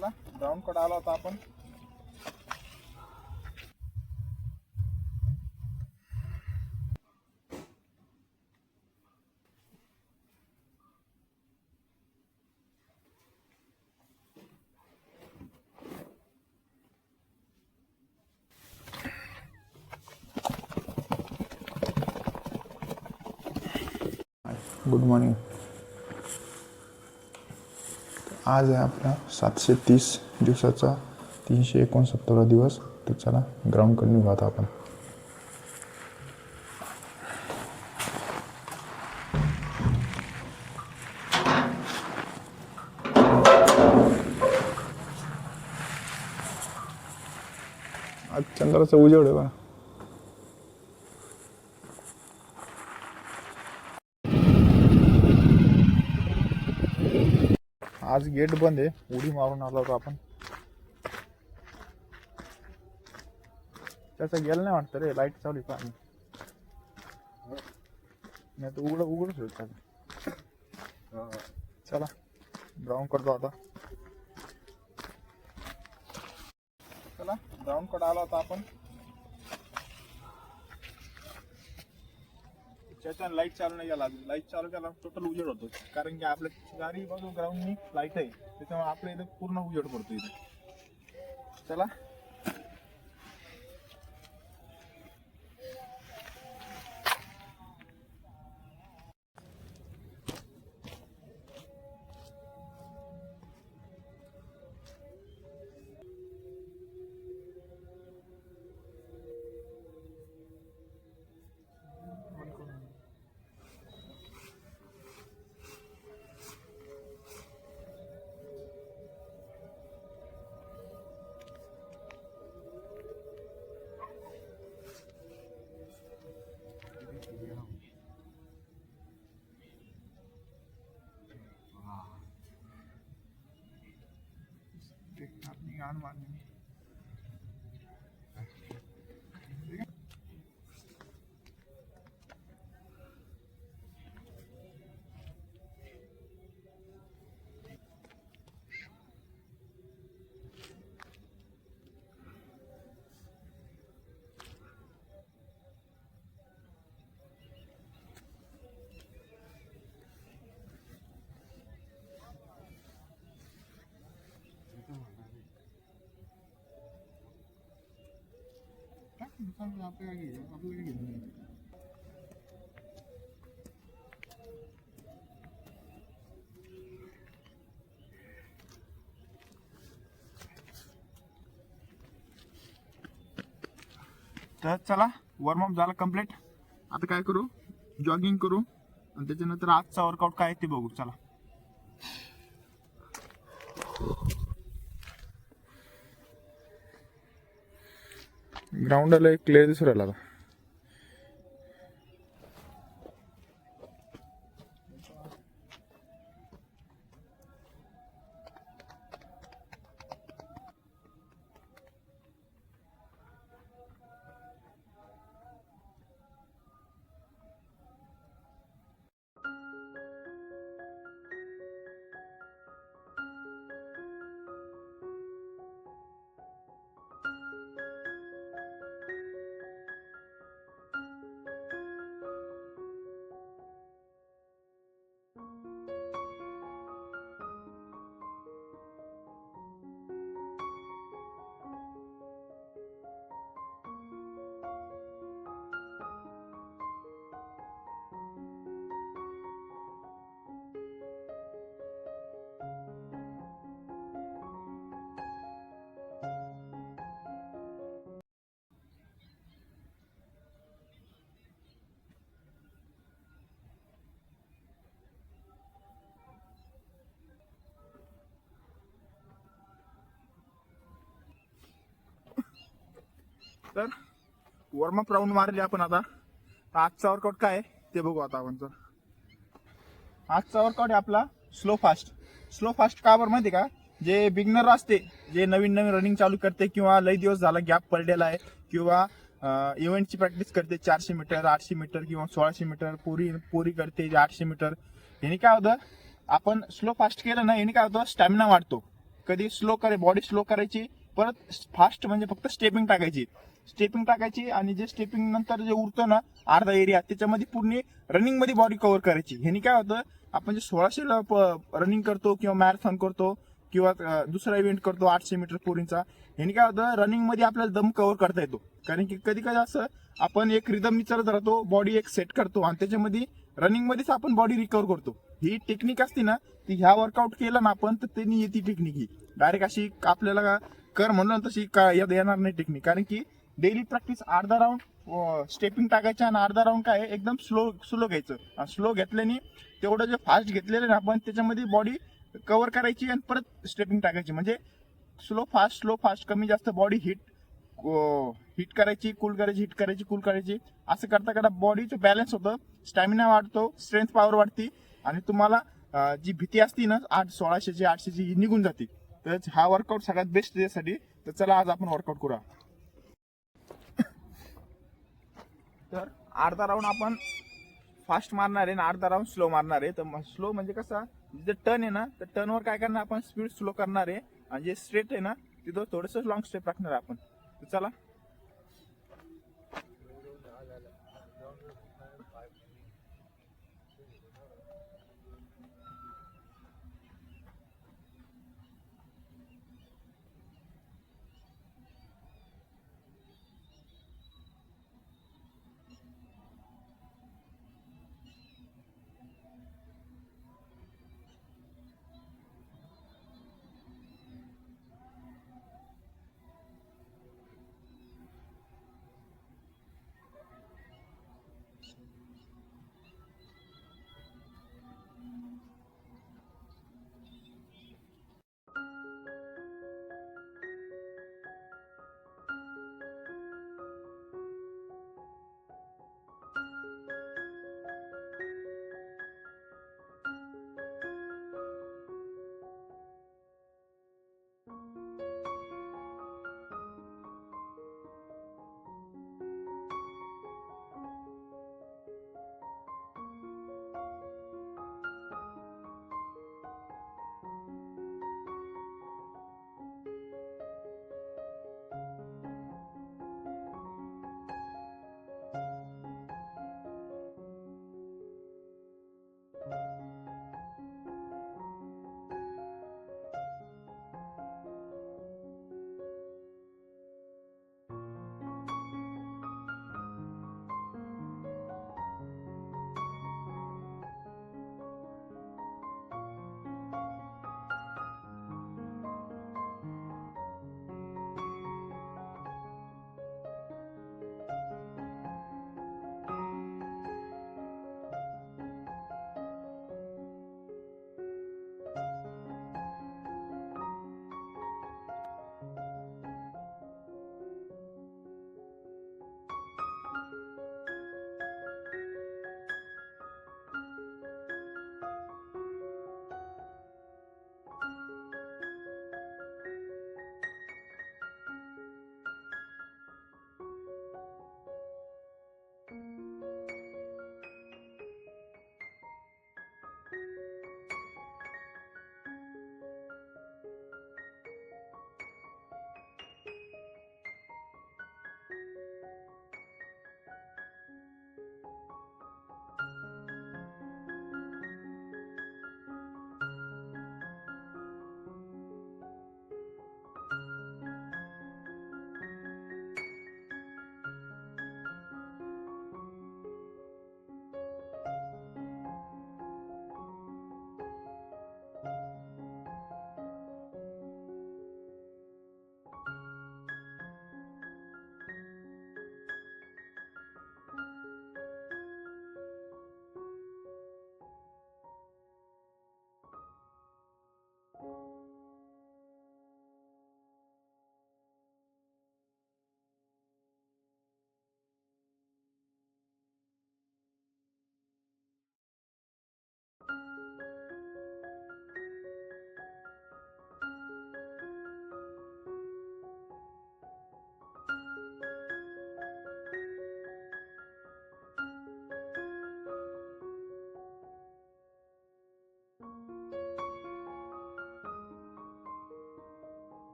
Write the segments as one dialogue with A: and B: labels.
A: चला ग्राउंड कडे आलो होता आपण. Good morning. आज आहे आपला 730 दिवसाचा 369 दिवस. तर चला ग्राउंडकडे निघू आता आपण. आज चंद्राचा उजेड आहे बा. आज गेट बंद आहे. उडी मारून आलो होतो आपण. त्याचा गेला नाही वाटतं रे. लाईट चालू आहे का नाही तर उघडच होईल. चला ग्राउंड करतो आता. चला ग्राउंड कडे आलो होता आपण. त्याच्यानं लाईट चालू नाही केला. लाईट चालू केला टोटल उजेड होतो. कारण की आपल्या गाडी बाजू ग्राउंडनी लाईट आहे, त्याच्यामुळे आपल्या इथं पूर्ण उजेड पडतो इथे. चला अपनी गान मारनी. आपल्याला घेऊन तर चला वॉर्मअप झाला कम्प्लीट. आता काय करू, जॉगिंग करू आणि त्याच्यानंतर आजचा वर्कआउट काय ते बघू. चला ग्राउंडला एक क्लिअर दिसू राहिला. तर वॉर्मअप राऊंड मारले आपण. आता आजचा वर्कआउट काय आहे ते बघू आता आपण. तर आजचा वर्कआउट आहे आपला स्लो फास्ट. स्लो फास्ट का बरं माहिती का, जे बिगनर असते, जे नवीन नवीन रनिंग चालू करते किंवा लई दिवस झाला गॅप पडलेला आहे किंवा इव्हेंटची प्रॅक्टिस करते 400 मीटर 800 मीटर किंवा 1600 मीटर, पोरी करते 800 मीटर. याने काय होतं, आपण स्लो फास्ट केलं ना, याने काय होतं स्टॅमिना वाढतो. कधी स्लो बॉडी स्लो करायची, परत फास्ट म्हणजे फक्त स्टेपिंग टाकायची आणि जे स्टेपिंग नंतर जे उरतो ना अर्धा एरिया, त्याच्यामध्ये पूर्ण रनिंग मध्ये बॉडी कव्हर करायची. ह्यानी काय होतं, आपण जे 1600 रनिंग करतो किंवा मॅरेथॉन करतो किंवा दुसरा इव्हेंट करतो 800 मीटर पोरींचा, ह्यानी काय होतं, रनिंग मध्ये आपल्याला दम कव्हर करता येतो. कारण की कधी कधी असं आपण एक रिदमनी चालत राहतो, बॉडी एक सेट करतो आणि त्याच्यामध्ये रनिंग मध्येच आपण बॉडी रिकव्हर करतो. ही टेक्निक असते ना, ती ह्या वर्कआउट केलं ना आपण तर त्यांनी येते टेक्निक. ही डायरेक्ट अशी आपल्याला कर म्हणलं तशी येणार नाही टेक्निक. कारण की डेली प्रॅक्टिस अर्धा राऊंड स्टेपिंग टाकायचं आणि अर्धा राऊंड काय एकदम स्लो घ्यायचं. स्लो घेतल्याने तेवढं जे फास्ट घेतलेलं ना आपण त्याच्यामध्ये बॉडी कव्हर करायची आणि परत स्टेपिंग टाकायची. म्हणजे स्लो फास्ट कमी जास्त बॉडी हिट करायची, कूल करायची, हिट करायची, कूल करायची. असं करता करता बॉडीचं बॅलन्स होतं, स्टॅमिना वाढतो, स्ट्रेंथ पॉवर वाढती आणि तुम्हाला जी भीती असती ना 1600ची 800ची ही निघून जाते. तर हा वर्कआउट सगळ्यात बेस्ट त्यासाठी. तर चला आज आपण वर्कआउट करूया. तर अर्धा राऊंड आपण फास्ट मारणार आहे आणि अर्धा राऊंड स्लो मारणार आहे. तर स्लो म्हणजे कसं, जे टर्न आहे ना तर टर्नवर काय करणार आपण, स्पीड स्लो करणार आहे आणि जे स्ट्रेट आहे ना तिथं थोडंसं लॉंग स्टेप टाकणार आहे आपण. तर चला.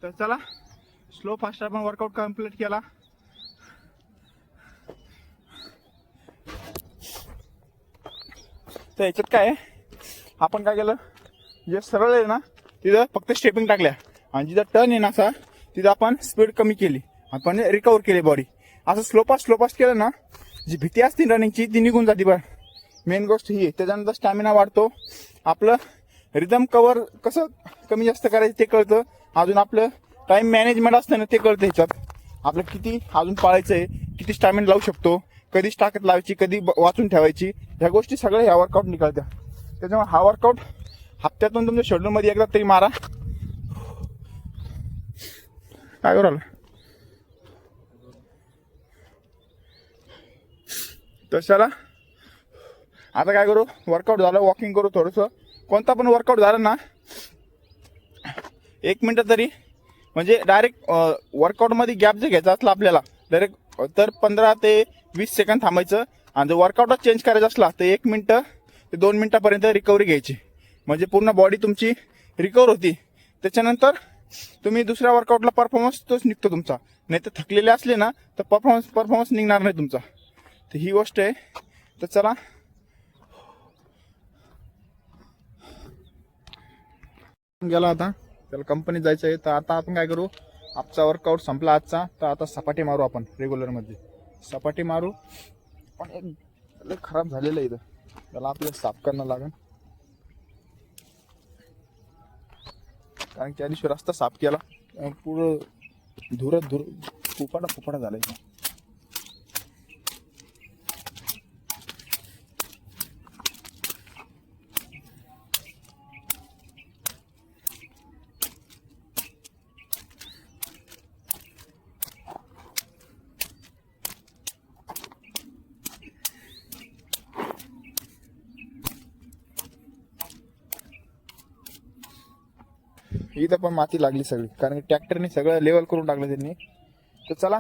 A: तर चला स्लो फास्ट आपण वर्कआउट कम्प्लीट केला. तर याच्यात काय आहे, आपण काय केलं, जे सरळ आहे ना तिथं फक्त स्टेपिंग टाकल्या आणि जिथं टर्न आहे ना असा तिथं आपण स्पीड कमी केली, आपण रिकवर केली बॉडी. असं स्लो फास्ट केलं ना, जी भीती असते रनिंगची ती निघून जाते. बरं मेन गोष्ट ही आहे. त्याच्यानंतर स्टॅमिना वाढतो, आपलं रिदम कव्हर कसं कमी जास्त करायचं ते कळतं, अजून आपलं टाइम मॅनेजमेंट असतं ना ते कळतं. ह्याच्यात आपलं किती अजून पाळायचं आहे, किती स्टॅमिना लावू शकतो, कधी ताकद लावायची, कधी वाचून ठेवायची, ह्या गोष्टी सगळ्या ह्या वर्कआउट निघाल्या. त्याच्यामुळे हा वर्कआउट हप्त्यातून तुमच्या शेड्यूलमध्ये एकदा तरी मारा. काय करू तर चला आता काय करू, वर्कआउट झालं, वॉकिंग करू थोडंसं. कोणता पण वर्कआउट झाला ना 1 मिनिट तरी, म्हणजे डायरेक्ट वर्कआउटमध्ये गॅप जर घ्यायचा असला आपल्याला डायरेक्ट तर 15 ते 20 सेकंद थांबायचं. आणि जर वर्कआउटच चेंज करायचा असला तर 1 मिनिट ते 2 मिनिटापर्यंत रिकव्हरी घ्यायची, म्हणजे पूर्ण बॉडी तुमची रिकवर होती. त्याच्यानंतर तुम्ही दुसऱ्या वर्कआउटला परफॉर्मन्स तोच निघतो तुमचा. नाही तर थकलेले असले ना तर परफॉर्मन्स निघणार नाही तुमचा. तर ही गोष्ट आहे. तर चला गेला आता, त्याला कंपनीत जायचं आहे. तर आता आपण काय करू, आजचा वर्कआउट संपला आजचा, तर आता सपाटी मारू आपण रेग्युलरमध्ये. सपाटी मारू, पण एक खराब झालेलं आहे इथं, त्याला आपल्याला साफ करणं लागेल. कारण त्या दिवशी रस्ता साफ केला, पुढं धूर फुपाडा झालाय. इथं पण माती लागली सगळी, कारण ट्रॅक्टरने सगळं लेवल करून टाकलं त्यांनी. तर चला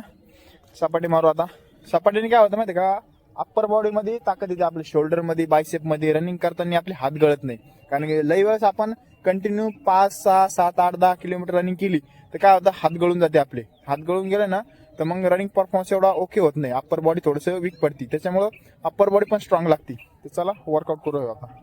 A: सपाटी मारू आता. सपाटीने काय होतं माहिती का, अप्पर बॉडीमध्ये ताकद येते, आपल्या शोल्डरमध्ये, बायसेपमध्ये. रनिंग करताना आपले हात गळत नाही, कारण की लई वेळेस आपण कंटिन्यू 5, 6, 7, 8, 10 किलोमीटर रनिंग केली तर काय होतं, हात गळून जाते आपले. हात गळून गेले ना तर मग रनिंग परफॉर्मन्स एवढा ओके होत नाही, अप्पर बॉडी थोडंसं वीक पडती. त्याच्यामुळं अप्पर बॉडी पण स्ट्रॉंग लागते. तर चला वर्कआउट करूया आता.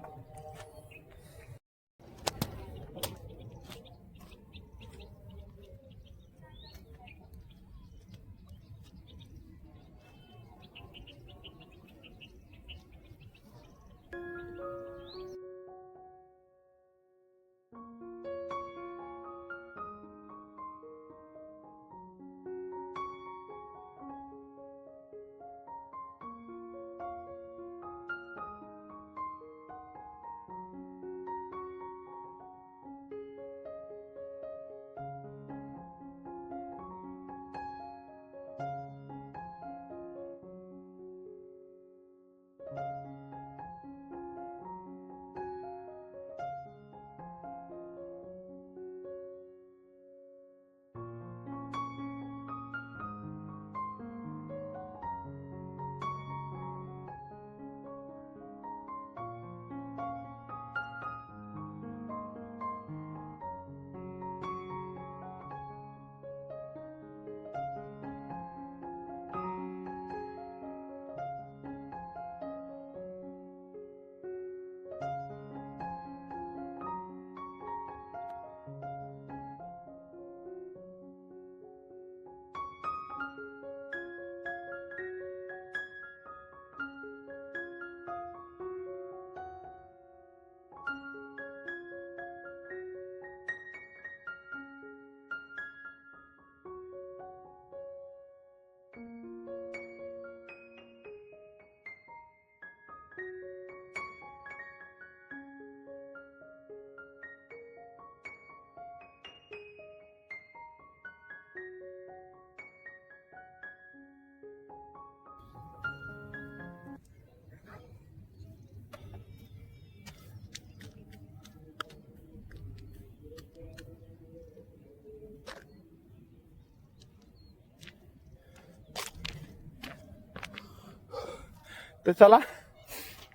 A: तर चला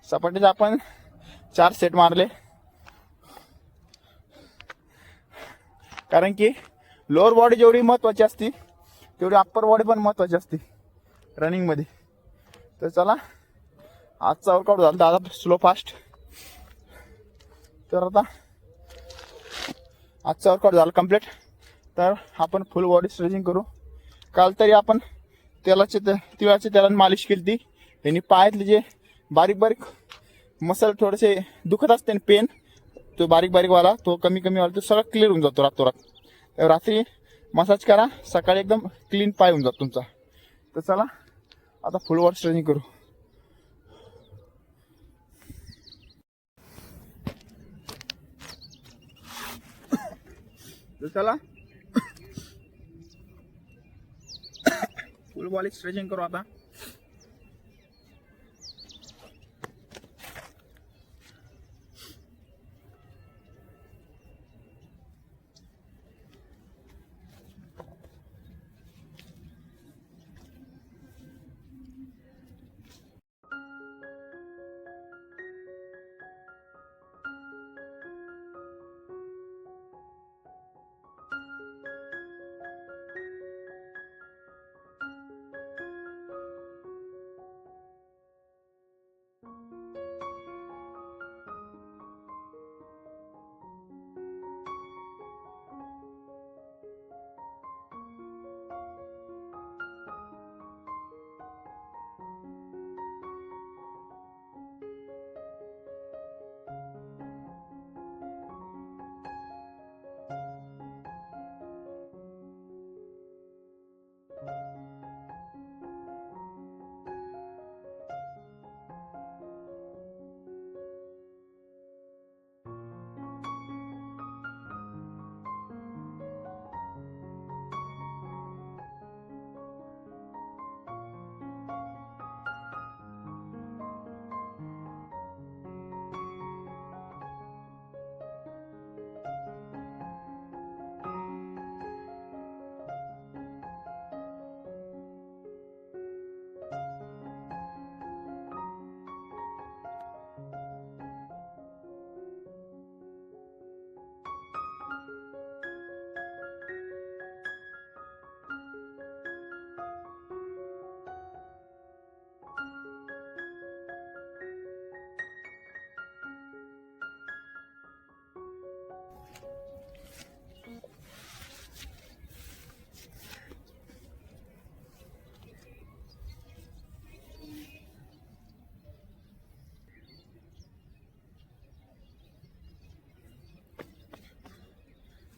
A: सपाटीचे आपण 4 सेट मारले, कारण की लोअर बॉडी जेवढी महत्वाची असते तेवढी अप्पर बॉडी पण महत्वाची असते रनिंग मध्ये. तर चला आजचा वर्कआउट झाला दादा स्लो फास्ट. तर आता आजचा वर्कआउट झाला कम्प्लीट. तर आपण फुल बॉडी स्ट्रेचिंग करू. काल तरी आपण तिळाच्या तेलाने मालिश केली ती. यांनी पायातले जे बारीक बारीक मसल थोडेसे दुखत असते पेन, तो बारीक बारीक वाला तो कमी वाला तो सगळं क्लिअर होऊन जातो रातोरात. रात्री मसाज करा, सकाळी एकदम क्लीन पाय होऊन जातो तुमचा. तर चला आता फुल बॉडी स्ट्रेचिंग करू. तर चला फुल बॉडी स्ट्रेचिंग करू आता.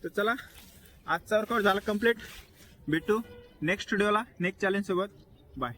A: तर चला आजचा वर्कआउट झाला कम्प्लीट. भेटू नेक्स्ट व्हिडिओला नेक्स्ट चॅलेंज सोबत. बाय.